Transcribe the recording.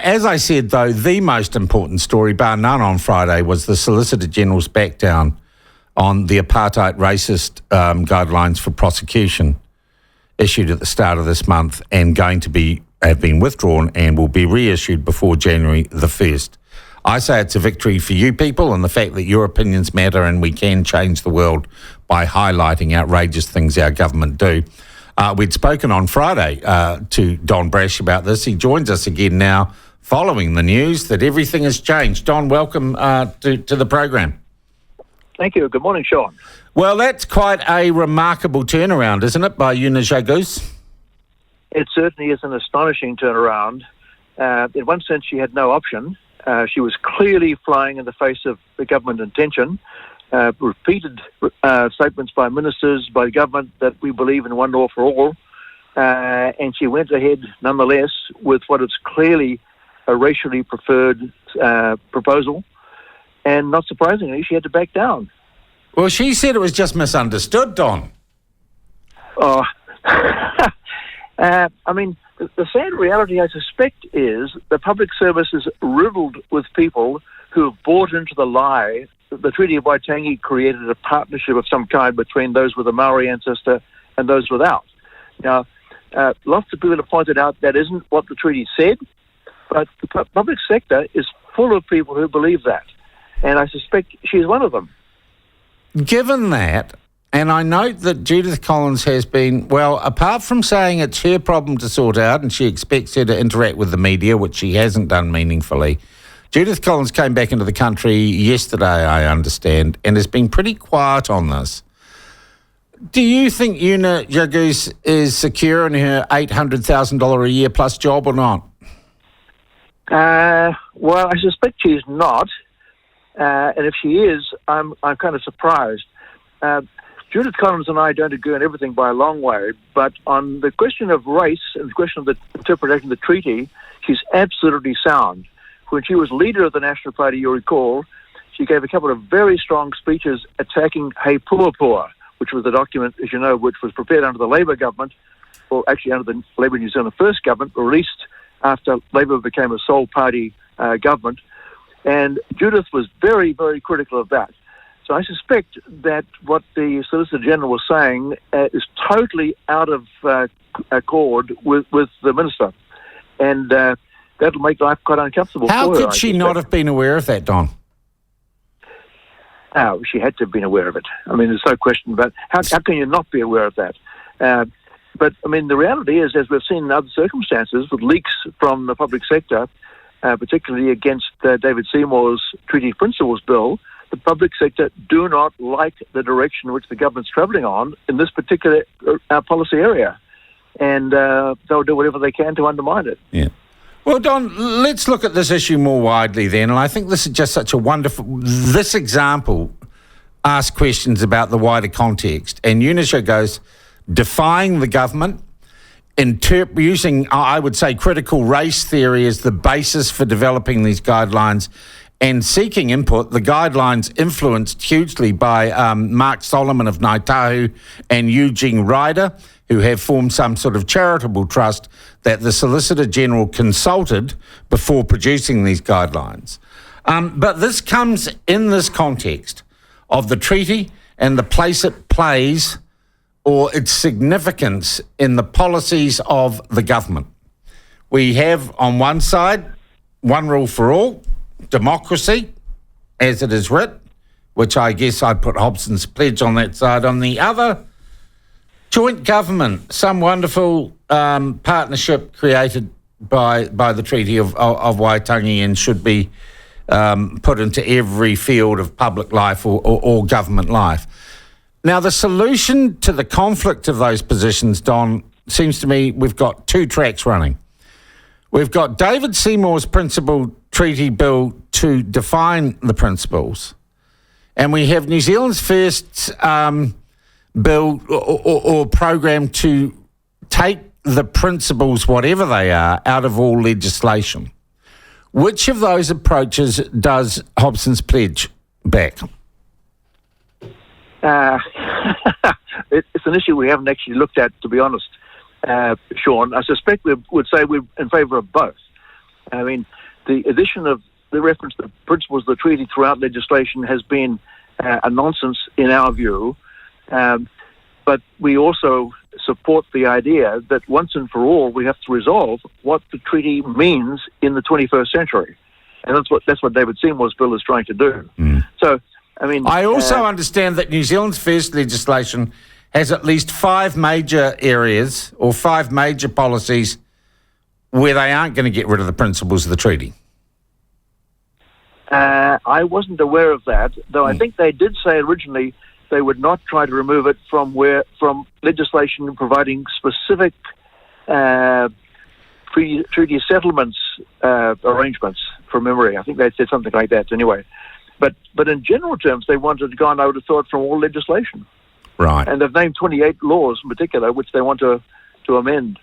As I said, though, the most important story, bar none, on Friday was the Solicitor General's back down on the apartheid racist guidelines for prosecution issued at the start of this month and have been withdrawn and will be reissued before January the 1st. I say it's a victory for you people and the fact that your opinions matter and we can change the world by highlighting outrageous things our government do. We'd spoken on Friday to Don Brash about this. He joins us again now following the news that everything has changed. Don, welcome to the program. Thank you. Good morning, Sean. Well, that's quite a remarkable turnaround, isn't it, by Una Jagus? It certainly is an astonishing turnaround. In one sense, she had no option. She was clearly flying in the face of the government intention. Repeated statements by ministers, by the government, that we believe in one law for all. And she went ahead, nonetheless, with what is clearly a racially preferred proposal. And not surprisingly, she had to back down. Well, she said it was just misunderstood, Don. Oh, I mean, the sad reality, I suspect, is the public service is riddled with people who have bought into the lie that the Treaty of Waitangi created a partnership of some kind between those with a Maori ancestor and those without. Now, lots of people have pointed out that isn't what the treaty said, but the public sector is full of people who believe that. And I suspect she's one of them. Given that, and I note that Judith Collins has been, well, apart from saying it's her problem to sort out and she expects her to interact with the media, which she hasn't done meaningfully, Judith Collins came back into the country yesterday, I understand, and has been pretty quiet on this. Do you think Una Jagus is secure in her $800,000 a year plus job or not? Well, I suspect she's not. And if she is, I'm kind of surprised. Judith Collins and I don't agree on everything by a long way, but on the question of race and the question of the interpretation of the treaty, she's absolutely sound. When she was leader of the National Party, you'll recall, she gave a couple of very strong speeches attacking Hei Puapua, which was the document, as you know, which was prepared under the Labour government, or actually under the Labour New Zealand First government, released after Labour became a sole party government. And Judith was very, very critical of that. So I suspect that what the Solicitor General was saying is totally out of accord with the Minister. And that'll make life quite uncomfortable for her. How could she not have been aware of that, Don? Oh, she had to have been aware of it. I mean, there's no question about how can you not be aware of that? But, I mean, the reality is, as we've seen in other circumstances, with leaks from the public sector, particularly against David Seymour's Treaty Principles Bill, the public sector do not like the direction which the government's travelling on in this particular policy area. And they'll do whatever they can to undermine it. Yeah. Well, Don, let's look at this issue more widely then. And I think this is just such a wonderful... This example asks questions about the wider context. And Una Jagus defying the government, using, I would say, critical race theory as the basis for developing these guidelines and seeking input. The guidelines influenced hugely by Mark Solomon of Ngāi Tahu and Eugene Ryder, who have formed some sort of charitable trust that the Solicitor General consulted before producing these guidelines. But this comes in this context of the treaty and the place it plays or its significance in the policies of the government. We have on one side, one rule for all, democracy, as it is writ, which I guess I put Hobson's pledge on that side. On the other, joint government, some wonderful partnership created by the Treaty of Waitangi and should be put into every field of public life or government life. Now, the solution to the conflict of those positions, Don, seems to me we've got two tracks running. We've got David Seymour's principal treaty bill to define the principles, and we have New Zealand's first bill or program to take the principles, whatever they are, out of all legislation. Which of those approaches does Hobson's pledge back? It's an issue we haven't actually looked at, to be honest, Sean. I suspect we would say we're in favour of both. I mean, the addition of the reference to the principles of the treaty throughout legislation has been a nonsense in our view. But we also support the idea that once and for all we have to resolve what the treaty means in the 21st century. And that's what David Seymour's bill is trying to do. So, I mean... I also understand that New Zealand's first legislation has at least 5 major areas or 5 major policies where they aren't going to get rid of the principles of the treaty. I wasn't aware of that, though I think they did say originally they would not try to remove it from legislation providing specific treaty settlements arrangements, from memory. I think they said something like that anyway. But in general terms, they wanted to go on, I would have thought, from all legislation. Right. And they've named 28 laws in particular, which they want to amend.